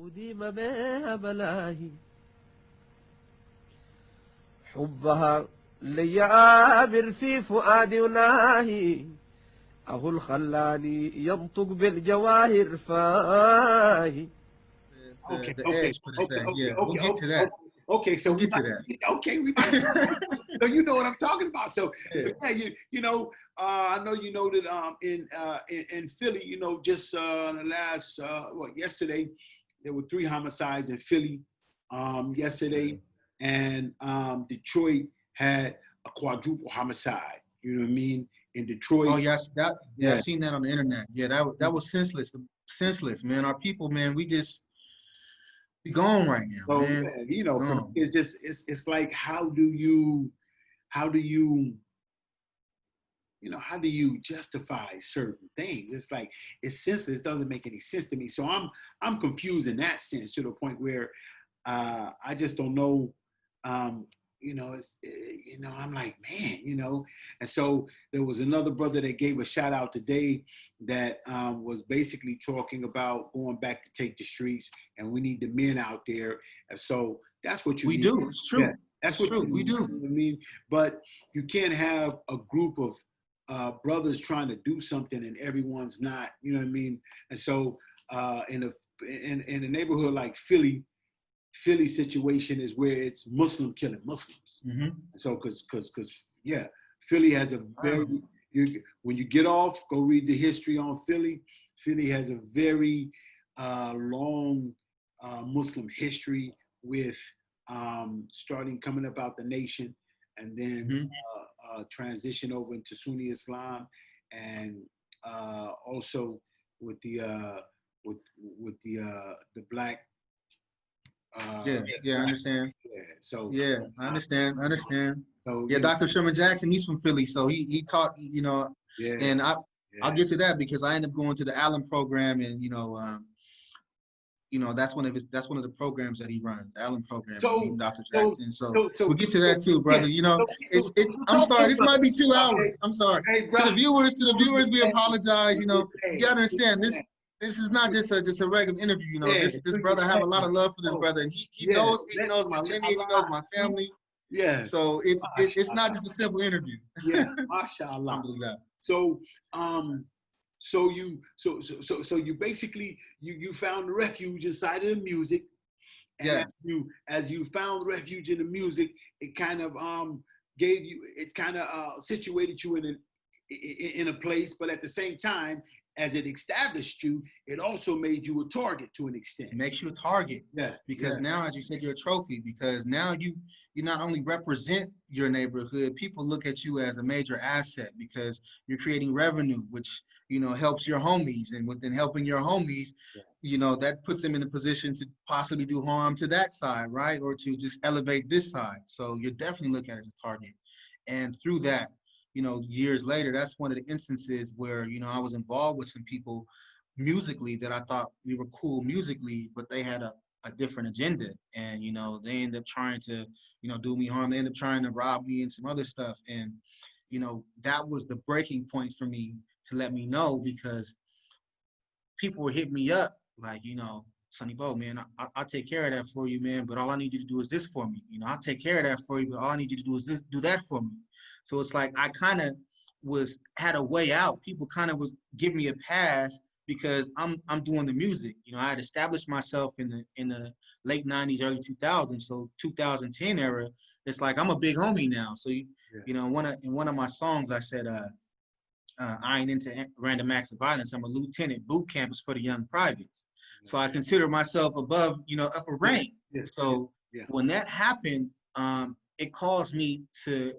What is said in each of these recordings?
أديم بها بلاهي حبها ليعابر في فؤادي وناهي أهو الخلاني ينطق بالجواهر فاهي. The edge for the set. Yeah, we'll get to that. Okay, so we'll get to that. Okay, we might. So you know what I'm talking about. So yeah, you know, I know you know that in Philly, you know, just the last yesterday there were 3 homicides in Philly yesterday, and Detroit had a quadruple homicide. You know what I mean? In Detroit. Oh yes, I've seen that on the internet. Yeah, that was senseless, man. Our people, man, we gone right now, so, man. You know, for me, it's just it's like how do you justify certain things? It's like it's senseless. It doesn't make any sense to me. So I'm confused in that sense to the point where I just don't know. You know, I'm like, man, you know. And so there was another brother that gave a shout out today that was basically talking about going back to take the streets, and we need the men out there. And so that's what we need. do. It's true. Yeah, that's what true. We do. You know what I mean, but you can't have a group of brothers trying to do something and everyone's not. You know what I mean? And so in a neighborhood like Philly situation is where it's Muslim killing Muslims. Mm-hmm. So, because Philly has a very, when you get off, go read the history on Philly. Philly has a very long Muslim history with starting coming up out the nation and then transition over into Sunni Islam and also with the black. I understand. Yeah, so I understand. So Dr. Sherman Jackson, he's from Philly, so he taught, you know, and I'll get to that because I ended up going to the Allen program, and you know, that's one of the programs that he runs, the Allen program, Dr. Jackson. So we'll get to that too, brother. You know, I'm sorry, this might be 2 hours. I'm sorry. Hey, to the viewers, we apologize. You know, you gotta understand this. This is not just a regular interview, you know. This brother, I have a lot of love for this brother, and he knows me, he knows my lineage, he knows my family. Yeah. So it's not just a simple interview. Yeah, mashallah. So you basically you found refuge inside of the music, and as you found refuge in the music, it kind of situated you in a place, but at the same time, as it established you, it also made you a target to an extent. It makes you a target. Yeah. Because now, as you said, you're a trophy. Because now you not only represent your neighborhood, people look at you as a major asset because you're creating revenue, which, you know, helps your homies. And within helping your homies, you know, that puts them in a position to possibly do harm to that side, right? Or to just elevate this side. So you're definitely looking at it as a target. And through that, you know, years later, that's one of the instances where, you know, I was involved with some people musically that I thought we were cool musically, but they had a different agenda. And, you know, they ended up trying to, you know, do me harm. They ended up trying to rob me and some other stuff. And, you know, that was the breaking point for me to let me know, because people were hitting me up like, you know, Sonny Bo, man, I'll take care of that for you, man. But all I need you to do is this for me. You know, I'll take care of that for you, but all I need you to do is this, do that for me. So it's like I kind of had a way out. People kind of was giving me a pass because I'm doing the music. You know, I had established myself in the late 90s, early 2000s. So 2010 era, it's like I'm a big homie now. So you know, in one of my songs, I said, I ain't into random acts of violence. I'm a lieutenant. Boot camp is for the young privates. So I consider myself above, you know, upper rank. So when that happened, it caused me to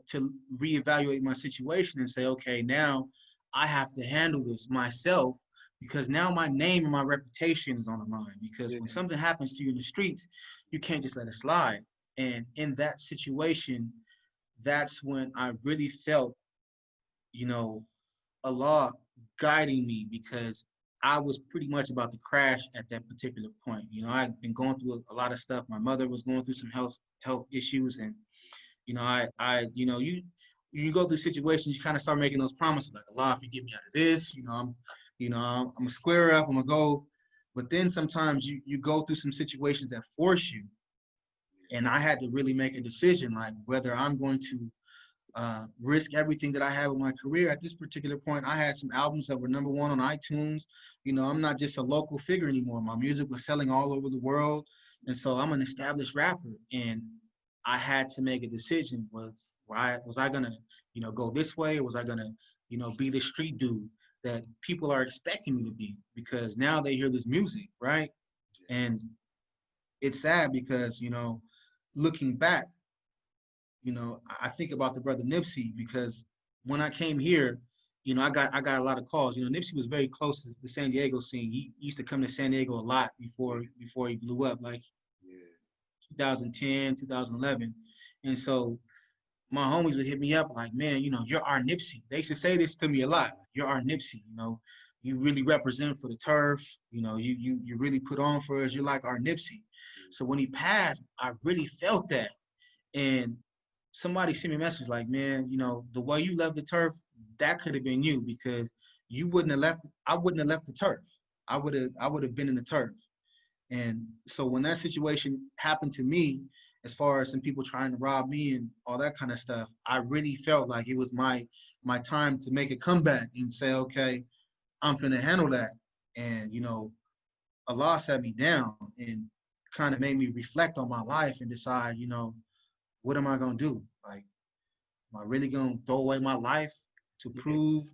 reevaluate my situation and say, okay, now I have to handle this myself, because now my name and my reputation is on the line. Because when something happens to you in the streets, you can't just let it slide. And in that situation, that's when I really felt, you know, Allah guiding me, because I was pretty much about to crash at that particular point. You know, I'd been going through a lot of stuff. My mother was going through some health issues, and you know, you know, you go through situations, you kind of start making those promises like, Allah, if you get me out of this, I'm gonna square up, I'm gonna go, But then sometimes you go through some situations that force you. And I had to really make a decision, like whether I'm going to risk everything that I have in my career. At this particular point, I had some albums that were #1 on iTunes. You know, I'm not just a local figure anymore. My music was selling all over the world. And so I'm an established rapper. And I had to make a decision. Was I gonna, you know, go this way, or was I gonna, you know, be the street dude that people are expecting me to be? Because now they hear this music, right? And it's sad because, you know, looking back, you know, I think about the brother Nipsey, because when I came here, you know, I got a lot of calls. You know, Nipsey was very close to the San Diego scene. He used to come to San Diego a lot before he blew up, like 2010, 2011. And so my homies would hit me up like, man, you know, you're our Nipsey. They used to say this to me a lot. You're our Nipsey, you know. You really represent for the turf. You know, you really put on for us. You're like our Nipsey. So when he passed, I really felt that. And somebody sent me a message like, man, you know, the way you left the turf, that could have been you, because you wouldn't have left. I wouldn't have left the turf. I would have been in the turf. And so when that situation happened to me, as far as some people trying to rob me and all that kind of stuff, I really felt like it was my time to make a comeback and say, okay, I'm finna handle that. And, you know, Allah sat me down and kind of made me reflect on my life and decide, you know, what am I gonna do? Like, am I really gonna throw away my life to prove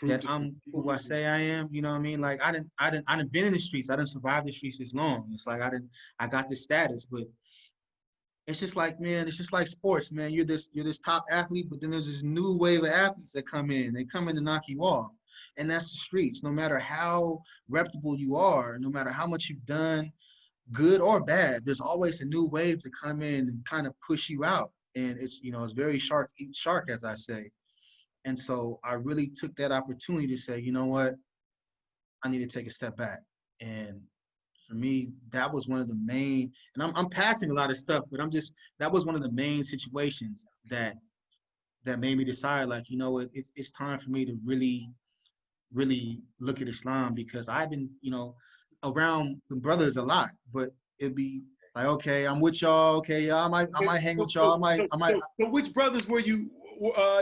that I'm who I say I am? You know what I mean? Like, I didn't been in the streets. I didn't survive the streets this long. It's like I got this status, but it's just like, man, it's just like sports, man. You're this top athlete, but then there's this new wave of athletes that come in. They come in to knock you off. And that's the streets. No matter how reputable you are, no matter how much you've done, good or bad, there's always a new wave to come in and kind of push you out. And it's, you know, it's very shark eat shark, as I say. And so I really took that opportunity to say, you know what, I need to take a step back. And for me, that was one of the main, and I'm passing a lot of stuff, but that was one of the main situations that made me decide, like, you know what, it's time for me to really look at Islam, because I've been, you know, around the brothers a lot, but it'd be like, okay, I'm with y'all. Okay, y'all, I might hang with y'all. I might. So which brothers were you?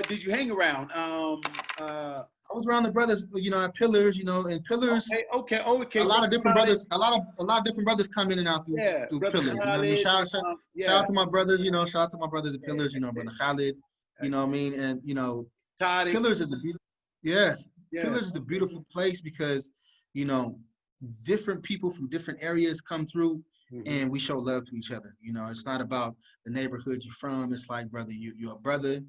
Did you hang around? I was around the brothers, you know, at Pillars, you know, and Pillars. Okay. A lot of different brothers. A lot of different brothers come in and out through Pillars. You know what I mean? Shout out to my brothers. You know, shout out to my brothers at Pillars. You know, brother Khalid. You know what I mean? And you know, Pillars is a beautiful. Yes, Pillars is a beautiful place because, you know, different people from different areas come through. And we show love to each other. You know, it's not about the neighborhood you're from. It's like, brother, you're a brother,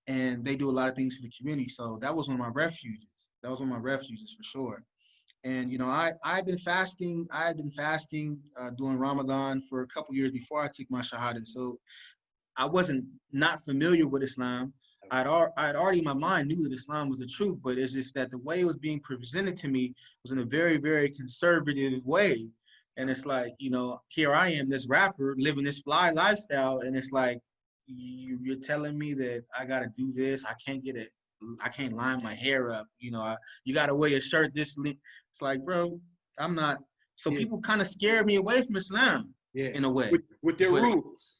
and they do a lot of things for the community. So that was one of my refuges. That was one of my refuges for sure. And, you know, I've been fasting. I had been fasting during Ramadan for a couple years before I took my Shahada. So I wasn't not familiar with Islam. I'd already in my mind knew that Islam was the truth, but it's just that the way it was being presented to me was in a very, very conservative way. And it's like, you know, here I am, this rapper living this fly lifestyle, and it's like, you're telling me that I gotta do this. I can't line my hair up. You know, you gotta wear a shirt this length. It's like, bro, I'm not. So people kind of scared me away from Islam in a way. With their rules.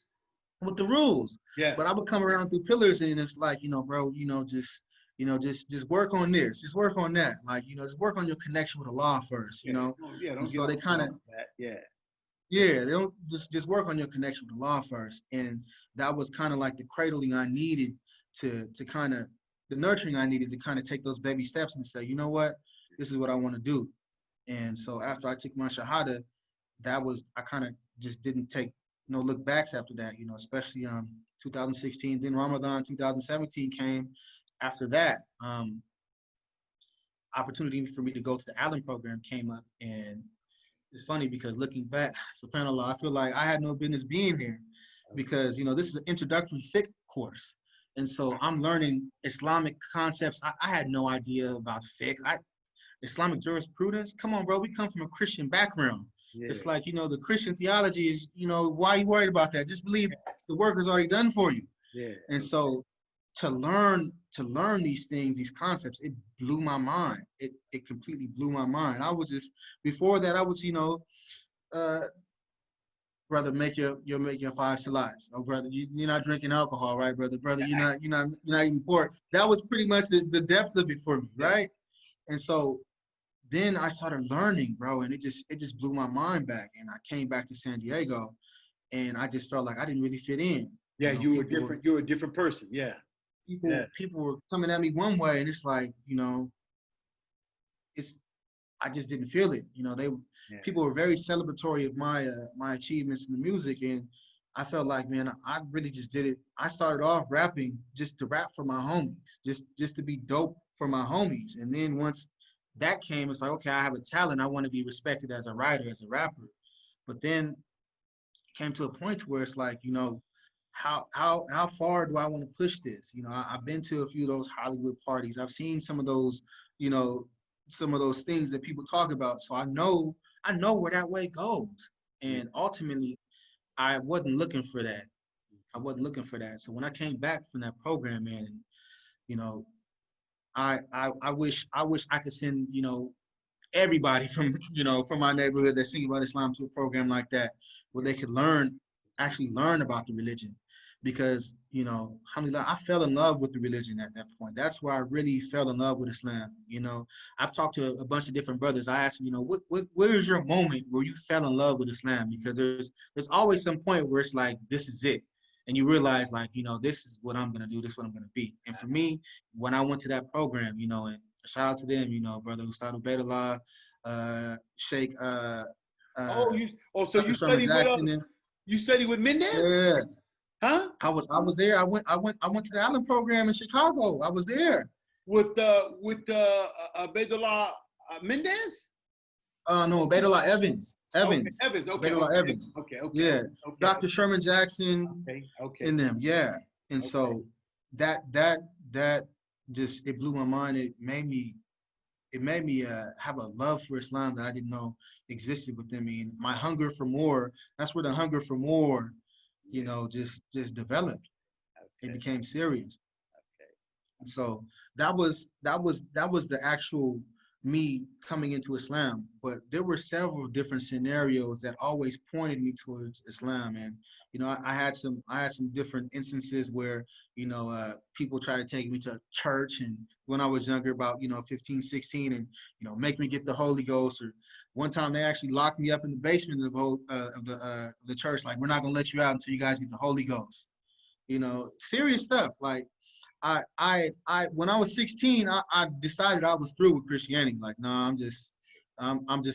With the rules. Yeah. But I would come around through Pillars, and it's like, you know, bro, just work on this, just work on that. Like, you know, just work on your connection with Allah first, you know. Don't so they kind of they don't just work on your connection with Allah first. And that was kind of like the cradling I needed to kind of, the nurturing I needed to kind of take those baby steps and say, you know what, this is what I want to do. And so after I took my Shahada, I kind of just didn't take no look backs after that, you know, especially 2016. Then Ramadan 2017 came. After that, opportunity for me to go to the Allen program came up. And it's funny because looking back, subhanAllah, I feel like I had no business being here, because, you know, this is an introductory fiqh course. And so I'm learning Islamic concepts. I had no idea about fiqh. Islamic jurisprudence. Come on, bro. We come from a Christian background. Yeah. It's like, you know, the Christian theology is, you know, why are you worried about that? Just believe the work is already done for you. Yeah. And so to learn to learn these things, these concepts, it blew my mind. It completely blew my mind. I was just, before that, I was, uh, brother, make your 5 salats. Oh, brother, you're not drinking alcohol, right, brother? Brother, you're not eating pork. That was pretty much the depth of it for me, Yeah. right? And so then I started learning, bro, and it just blew my mind back. And I came back to San Diego, and I just felt like I didn't really fit in. Yeah, You know, you were different. You were a different person. Yeah. Yeah. people were coming at me one way, and it's like, it's I just didn't feel it. Yeah. People were very celebratory of my achievements in the music, and I felt like, man, I really just did it. I started off rapping just to rap for my homies, just to be dope for my homies, and then once that came, it's like, okay, I have a talent. I want to be respected as a writer, as a rapper. But then it came to a point where it's like, how far do I want to push this? I've been to a few of those Hollywood parties. I've seen some of those, you know, some of those things that people talk about. So I know where that way goes. And ultimately, I wasn't looking for that. I wasn't looking for that. So when I came back from that program, man, you know, I wish I could send, everybody from my neighborhood that's singing about Islam to a program like that, where they could actually learn about the religion. Because, alhamdulillah, I fell in love with the religion at that point. That's where I really fell in love with Islam. I've talked to a bunch of different brothers. I asked them, what is your moment where you fell in love with Islam? Because there's always some point where it's like, this is it. And you realize, like, this is what I'm gonna do, this is what I'm gonna be. And for me, when I went to that program, and shout out to them, brother Ustad Ubaidullah, Sheikh Oh, so Dr. you Sherman studied with Jackson. you studied with Mendez? Yeah, Huh? I was there. I went to the Allen program in Chicago. I was there. With Bedullah Mendez? No, Ubaidullah Evans. Okay, Evans. Okay. Ubaidullah Evans. Okay. Yeah, Okay. Dr. Sherman Jackson. Okay. Okay. In them. Yeah, and Okay. so that just, it blew my mind. It made me have a love for Islam that I didn't know existed within me. And my hunger for more, that's where the hunger for more, just developed. It became serious. Okay. And so that was the actual me coming into Islam. But there were several different scenarios that always pointed me towards Islam. And I had some different instances where people try to take me to church, and when I was younger, about 15, 16, and make me get the Holy Ghost. Or one time they actually locked me up in the basement of the church, like, we're not gonna let you out until you guys get the Holy Ghost. Serious stuff. Like, when I was 16, I decided I was through with Christianity. Like, no, I'm just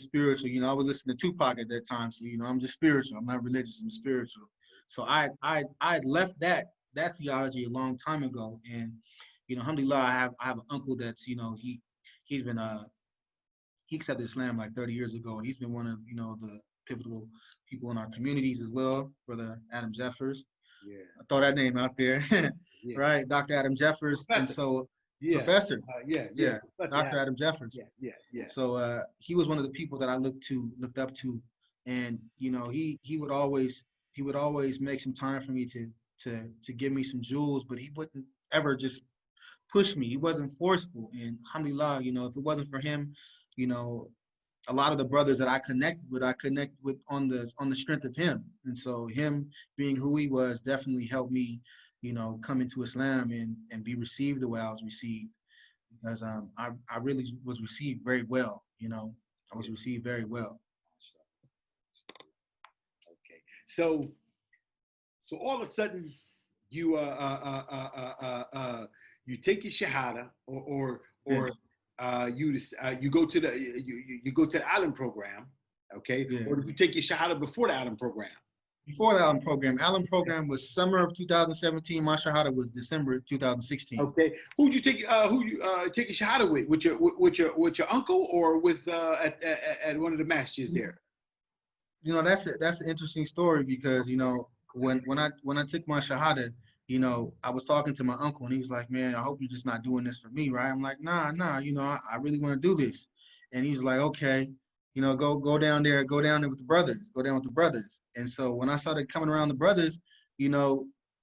spiritual. I was listening to Tupac at that time, so I'm just spiritual. I'm not religious. I'm spiritual. So I left that theology a long time ago. And alhamdulillah, I have an uncle that's he's been he accepted Islam like 30 years ago, and he's been one of the pivotal people in our communities as well, Brother Adam Jeffers. Yeah. I throw that name out there. Yeah. Right, Dr. Adam Jeffers. Professor. And so Yeah. Professor. Yeah. Dr. Adam Jeffers. Yeah. So he was one of the people that I looked up to, and he would always make some time for me to give me some jewels, but he wouldn't ever just push me. He wasn't forceful. And alhamdulillah, if it wasn't for him, a lot of the brothers that I connect with on the strength of him. And so him being who he was definitely helped me, come into Islam and be received the way I was received. Because I really was received very well. I was received very well. Okay. So all of a sudden you you take your shahada, or Yes. you go to the Allen program, okay? Yeah. Or did you take your shahada before the Allen program? Before the Allen program was summer of 2017. My shahada was December 2016. Okay. Who you take your shahada with? With your uncle, or with at one of the masjids there? That's an interesting story, because when I took my shahada, I was talking to my uncle, and he was like, "Man, I hope you're just not doing this for me, right?" I'm like, "Nah, I really want to do this." And he's like, "Okay, go down there with the brothers, go down with the brothers." And so when I started coming around the brothers,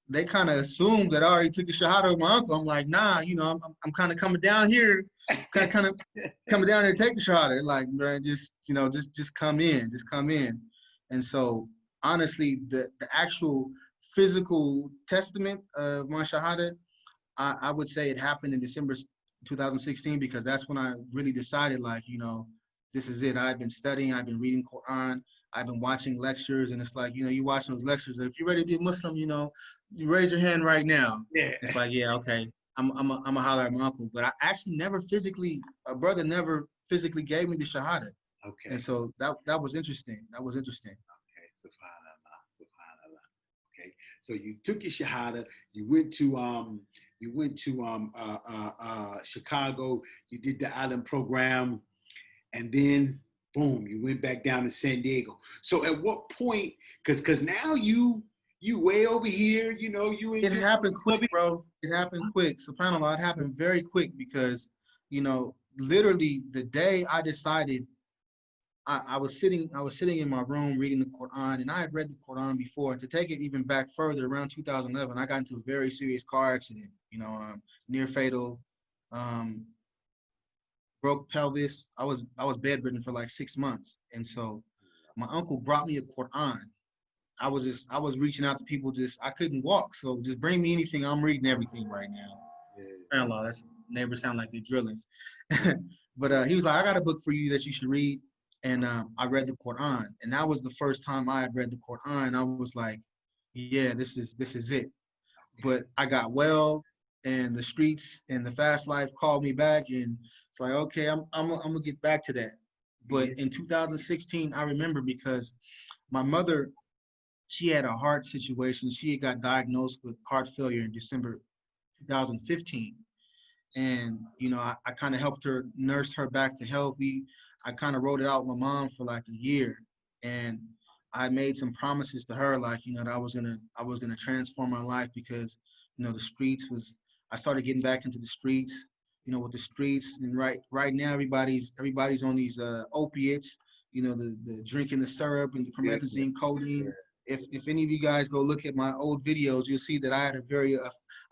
they kind of assumed that I already took the shahada with my uncle. I'm like, nah, you know, I'm kind of coming down here, kind of coming down here to take the shahada. They're like, man, just, you know, just come in, just come in. And so honestly, the actual physical testament of my shahada, I would say it happened in December 2016, because that's when I really decided, like, you know, this is it. I've been studying, I've been reading Quran, I've been watching lectures, and it's like, you know, you watch those lectures. If you're ready to be a Muslim, you know, you raise your hand right now. Yeah. It's like, yeah, okay, I'm a holler at my uncle, but I actually never physically, a brother never physically gave me the shahada, Okay. and so that was interesting. That was interesting. Okay. Subhanallah. Subhanallah. Okay. So you took your shahada. You went to Chicago. You did the island program, and then boom, you went back down to San Diego. So at what point? Because now you way over here. You know It happened quick, bro. It happened quick. SubhanAllah, it happened very quick, because, you know, literally the day I decided, I was sitting in my room reading the Quran, and I had read the Quran before. And to take it even back further, around 2011, I got into a very serious car accident, you know, near fatal, broke pelvis. I was bedridden for like 6 months. And so my uncle brought me a Quran. I was reaching out to people, I couldn't walk. So just bring me anything. I'm reading everything right now. SubhanAllah, that's neighbors sound like they're drilling. But he was like, I got a book for you that you should read. And I read the Quran, and that was the first time I had read the Quran. I was like, yeah, this is it. But I got well, and the streets and the fast life called me back, and it's like, okay, I'm gonna get back to that. But in 2016, I remember, because my mother, she had a heart situation. She had got diagnosed with heart failure in December 2015. And, you know, I kind of helped her, nursed her back to health. I kind of wrote it out with my mom for like a year. And I made some promises to her, like, you know, that I was gonna transform my life, because, you know, I started getting back into the streets, you know, with the streets. And right now, everybody's on these opiates, you know, the drinking the syrup and the promethazine, codeine. If any of you guys go look at my old videos, you'll see that I had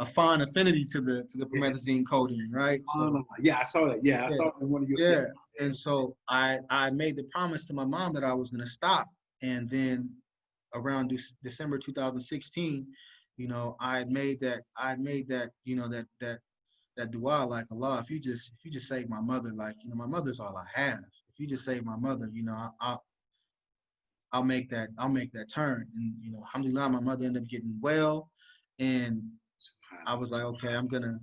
a fond affinity to the promethazine, codeine, right? So yeah, I saw that. Yeah, I saw it in one of your and so I made the promise to my mom that I was gonna stop. And then around December 2016, you know, I had made that, you know, that dua, like, Allah, if you just save my mother, like, you know, my mother's all I have. If you just save my mother, you know, I'll make that turn. And, you know, alhamdulillah, my mother ended up getting well, and I was like, okay, I'm gonna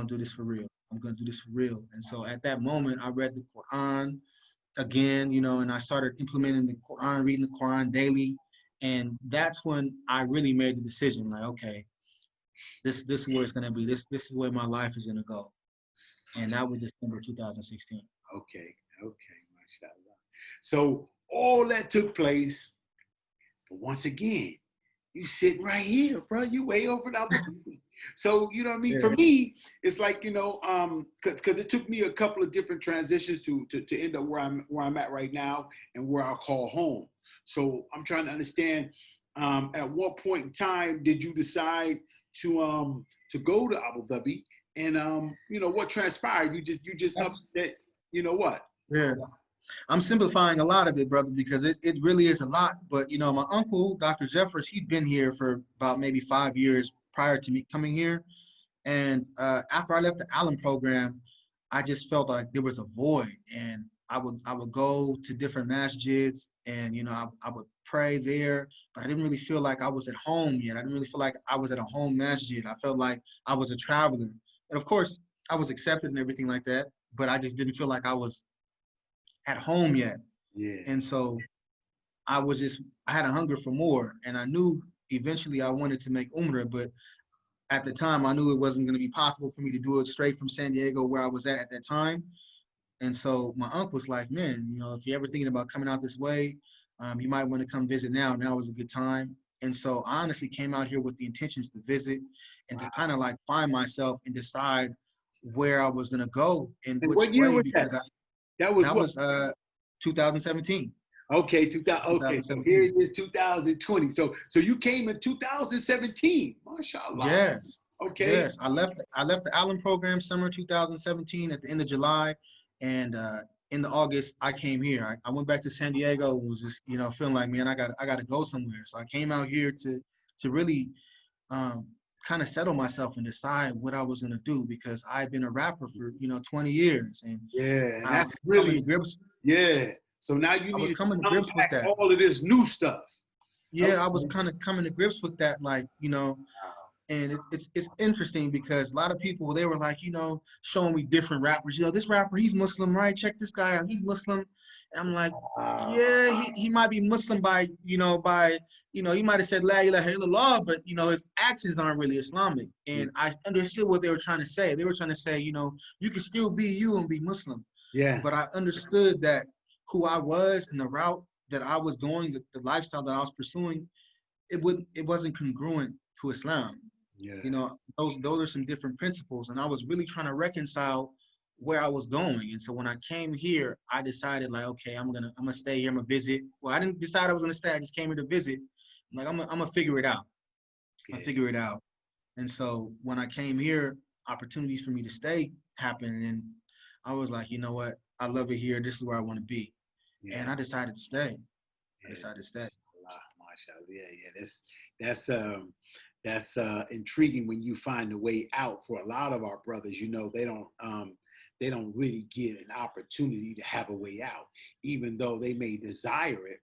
do this for real. I'm gonna do this for real. And so at that moment, I read the Quran again, you know, and I started implementing the Quran, reading the Quran daily. And that's when I really made the decision, like, okay, this is where it's gonna be. This is where my life is gonna go. And that was December 2016. Okay, mashallah. So all that took place, but once again, you sitting right here, bro. You way over the other. So, you know what I mean? Yeah. For me, it's like, you know, because it took me a couple of different transitions to end up where I'm at right now, and where I'll call home. So I'm trying to understand, at what point in time did you decide to go to Abu Dhabi, and you know, what transpired? You just up that, you know what? Yeah. I'm simplifying a lot of it, brother, because it really is a lot. But, you know, my uncle, Dr. Jeffers, he'd been here for about maybe 5 years prior to me coming here. And after I left the Allen program, I just felt like there was a void. And I would go to different masjids, and, you know, I would pray there, but I didn't really feel like I was at home yet. I didn't really feel like I was at a home masjid. I felt like I was a traveler. And of course, I was accepted and everything like that, but I just didn't feel like I was at home yet. Yeah. And so I had a hunger for more, and I knew eventually I wanted to make Umrah, but at the time I knew it wasn't going to be possible for me to do it straight from San Diego, where I was at that time. And so my uncle was like, man, you know, if you're ever thinking about coming out this way, you might want to come visit now. Now is a good time. And so I honestly came out here with the intentions to visit and to kind of like find myself and decide where I was going to go and which what year way, was because that? That was 2017. Okay, 2000. Okay, so here 2017. it is, 2020. So you came in 2017. Mashallah. Yes, Okay. yes. I left the Allen program summer 2017 at the end of July, and in the August I came here. I went back to San Diego and was just feeling like, man, I got to go somewhere. So I came out here to really um, kind of settle myself and decide what I was gonna do because I've been a rapper for 20 years, and Yeah, and I that's was coming to really, grips. yeah. So now you I was need coming to to grips with unpack that. all of this new stuff. Yeah, I was Okay. kind of coming to grips with that, like and it's interesting because a lot of people they were like, showing me different rappers. This rapper, he's Muslim, right? Check this guy out, he's Muslim. And I'm like, Wow. yeah, he might be Muslim he might have said La ilaha illallah, but his actions aren't really Islamic. Yeah. And I understood what they were trying to say. They were trying to say, you can still be you and be Muslim. Yeah. But I understood that who I was and the route that I was going, the lifestyle that I was pursuing, it wasn't congruent to Islam. Yeah. Those are some different principles, and I was really trying to reconcile where I was going. And so when I came here, I decided like, okay, I'm gonna stay here. I'm gonna visit. Well, I didn't decide I was gonna stay. I just came here to visit. I'm like, I'm gonna figure it out. I Yeah. figure it out. And so when I came here, opportunities for me to stay happened, and I was like, you know what? I love it here. This is where I want to be, and Yeah. I decided to stay. I Yeah. decided to stay. Allah, mashallah. Yeah, yeah. That's intriguing when you find a way out. For a lot of our brothers, they don't really get an opportunity to have a way out, even though they may desire it.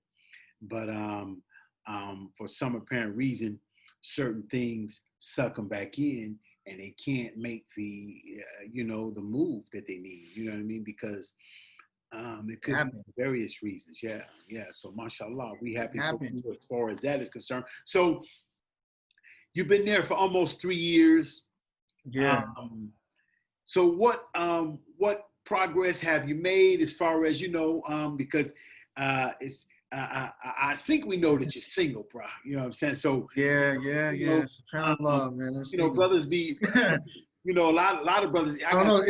But for some apparent reason, certain things suck them back in, and they can't make the move that they need. You know what I mean? Because it It could be happened. for various reasons. Yeah, yeah. So, mashallah, we It happy for happened. you as far as that is concerned. So, you've been there for almost 3 years. Yeah. Um, so, what progress have you made as far as because it's I think we know that you're single, bro. You know what I'm saying? So, Yeah, yeah, you yeah. know, SubhanAllah, man. I'm single. brothers be, I a lot of brothers. I don't got know.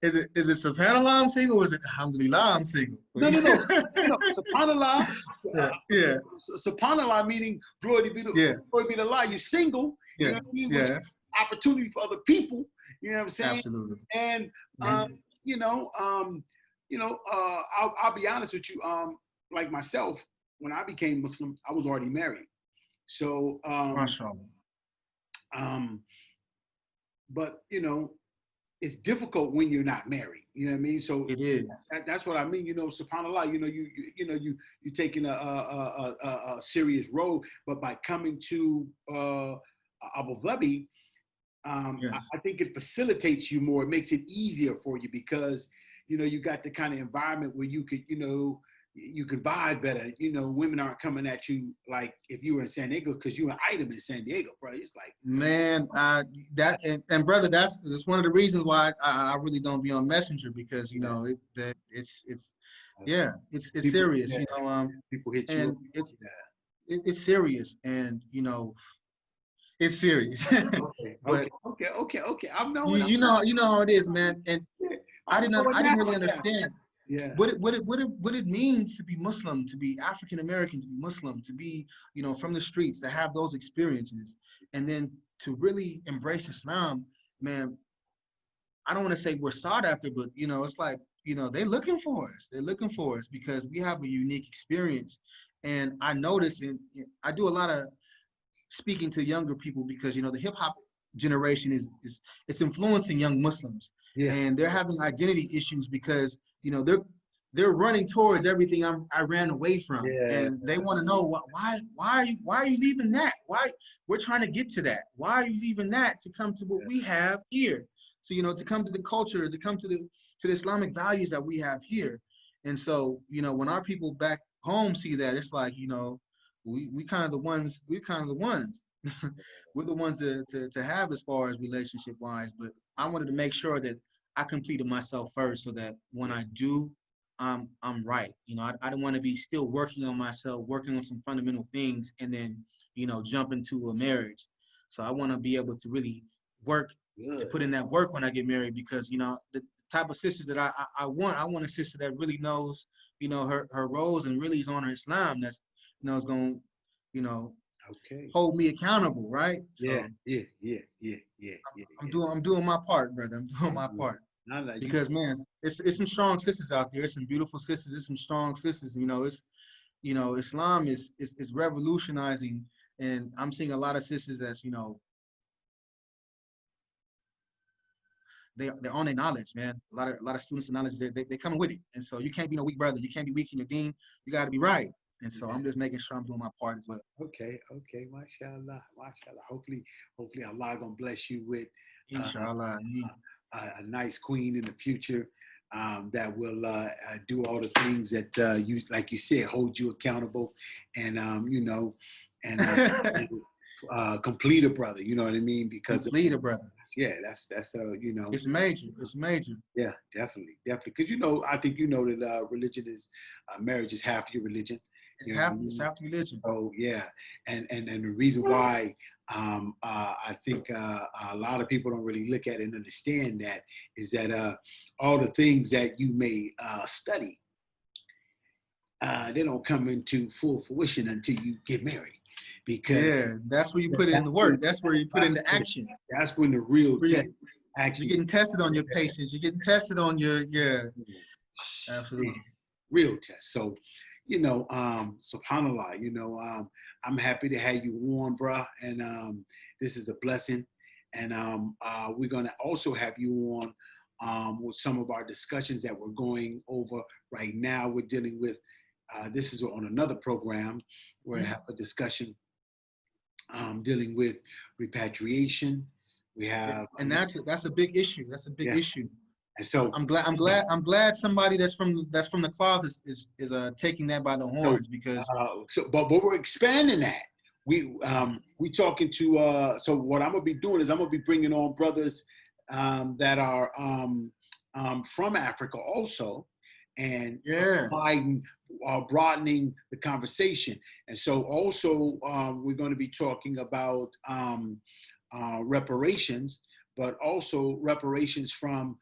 Is it SubhanAllah I'm single or is it Alhamdulillah I'm single? no. Subhanallah, uh, Yeah, yeah, subhanallah meaning yeah, glory be to Allah. You're single. You yeah, know what I mean? Which is yes, opportunity for other people. You know what I'm saying? absolutely. And Mhm. you know, I'll be honest with you. Like myself, when I became Muslim, I was already married. So, MashaAllah. um, but it's difficult when you're not married. You know what I mean? So It is. that's what I mean. Subhanallah. You taking a serious road, but by coming to Abu Dhabi, Yes, I think it facilitates you more. It makes it easier for you because you got the kind of environment where you could you can vibe better. Women aren't coming at you like if you were in San Diego because you're an item in San Diego, bro. It's like man. And brother, that's one of the reasons why I really don't be on Messenger because yeah, it's yeah, it's people, serious, yeah, people hit you up. and it's serious, and it's serious. Okay, But okay. I'm knowing. you know how it is, man. And Yeah, I I'm didn't knowing I now. didn't really Yeah. understand Yeah. what it means to be Muslim, to be African American, to be Muslim, to be from the streets, to have those experiences, and then to really embrace Islam, man. I don't want to say we're sought after, but it's like they're looking for us. They're looking for us because we have a unique experience, and I notice, and I do a lot of speaking to younger people because the hip hop generation is it's influencing young Muslims, Yeah. and they're having identity issues because they're running towards everything I ran away from, Yeah. and they want to know why are you leaving that? Why we're trying to get to that? Why are you leaving that to come to what we have here? So to come to the culture, to come to the Islamic values that we have here, and so when our people back home see that, it's like we kind of the ones we're the ones to have as far as relationship wise, but I wanted to make sure that I completed myself first so that when I do I'm right. I don't want to be still working on myself, working on some fundamental things, and then jump into a marriage. So I want to be able to really work, to Good. put in that work when I get married, because the type of sister that I want a sister that really knows her roles and really is on her Islam. That's is going to you know Okay. hold me accountable, right? Yeah, So yeah, yeah, yeah, yeah, yeah, I'm yeah. doing my part, brother. I'm doing my Yeah. part. Not like you. Because man, it's some strong sisters out there. It's some beautiful sisters. It's some strong sisters. It's Islam is revolutionizing, and I'm seeing a lot of sisters that's they're on their knowledge, man. A lot of students of knowledge they coming with it, and so you can't be no weak brother. You can't be weak in your deen. You got to be right. And so Yeah. I'm just making sure I'm doing my part as well. Okay, okay, mashallah, mashallah. Hopefully, Allah gonna bless you with uh, Inshallah. a nice queen in the future that will do all the things that you, like you said, hold you accountable, and and complete a brother. You know what I mean? Because Complete it, brother. yeah, that's It's major. It's major. yeah, definitely, definitely. Because I think that religion is marriage is half your religion. It's You know what half. I It's mean? half religion. Oh yeah, and the reason why I think a lot of people don't really look at it and understand that is that all the things that you may study, they don't come into full fruition until you get married, because Yeah, that's where you put it in that's the when, work. That's where you put that's into when, action. that's when the real Where test you're actually getting tested on your patience. You're getting tested on your yeah. Absolutely. real test. So, subhanallah, I'm happy to have you on, bruh. And this is a blessing. And we're going to also have you on with some of our discussions that we're going over right now. We're dealing with, this is on another program where I have a discussion dealing with repatriation. We Yeah. have, And that's a big issue. That's a big yeah. issue. And so, I'm glad somebody that's from the cloth is taking that by the So, horns because but we're expanding that. We talking to. So what I'm gonna be doing is I'm gonna be bringing on brothers that are from Africa also, and yeah, broadening the conversation. And so also we're going to be talking about reparations, but also reparations from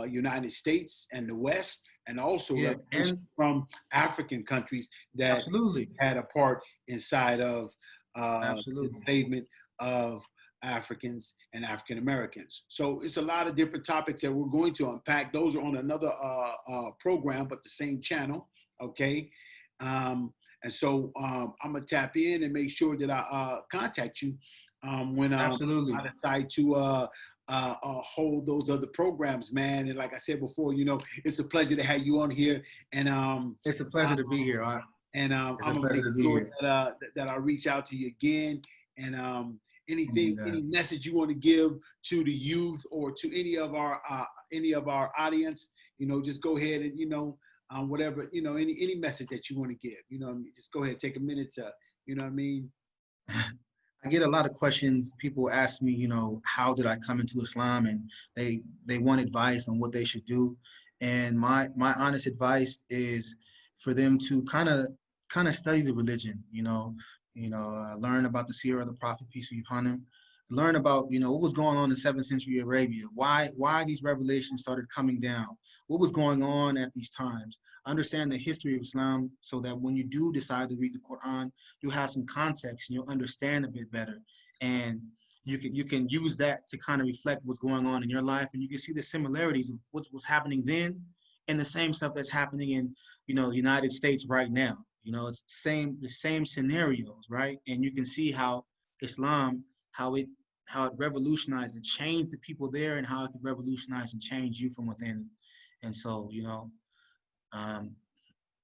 United States and the West, and also yeah, reparations and from African countries that absolutely, had a part inside of the absolutely. enslavement of Africans and African Americans. So it's a lot of different topics that we're going to unpack. Those are on another program, but the same channel. Okay. And so I'm gonna tap in and make sure that I contact you when Absolutely. I decide to hold those other programs, man. And like I said before, it's a pleasure to have you on here. And It's a pleasure to be here. It's I'm a gonna make pleasure to be sure here. that I reach out to you again. And Alhamdulillah. any message you want to give to the youth or to any of our audience, just go ahead and whatever, any message that you want to give, just go ahead, take a minute to, you know what I mean. I get a lot of questions. People ask me, how did I come into Islam, and they want advice on what they should do. And my honest advice is for them to kind of study the religion, learn about the seerah of the Prophet, peace be upon him, learn about what was going on in 7th century Arabia, why these revelations started coming down, what was going on at these times. Understand the history of Islam so that when you do decide to read the Quran, you have some context and you'll understand a bit better. And you can use that to kind of reflect what's going on in your life, and you can see the similarities of what was happening then and the same stuff that's happening in the United States right now. It's the same scenarios, right? And you can see how Islam, how it revolutionized and changed the people there, and how it could revolutionize and change you from within. And so, um,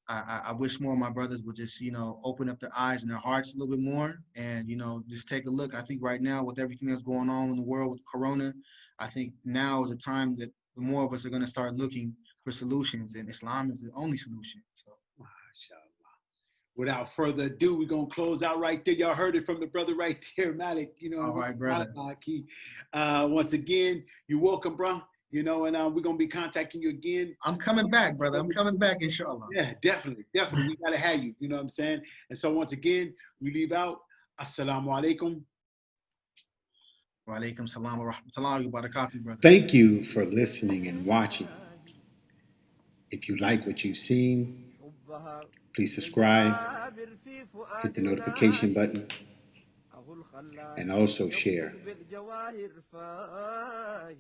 I wish more of my brothers would just, open up their eyes and their hearts a little bit more, and, just take a look. I think right now with everything that's going on in the world with Corona, I think now is a time that the more of us are going to start looking for solutions, and Islam is the only solution. So, Without further ado, we're gonna close out right there. Y'all heard it from the brother right there, Malik. all right, brother. Once again, you're welcome, bro. And we're gonna be contacting you again. I'm coming back, brother. I'm coming back, inshallah. Yeah, definitely. We gotta have you. You know what I'm saying? And so once again, we leave out. Assalamu alaikum. Wa alaikum salam wa rahmatullahi wa barakatuh, brother. Thank you for listening and watching. If you like what you've seen, حبها please subscribe, ليعابر في hit فؤادي the notification وناهي button, أهو and الخلاني also ينطق share. بالجواهر فاهي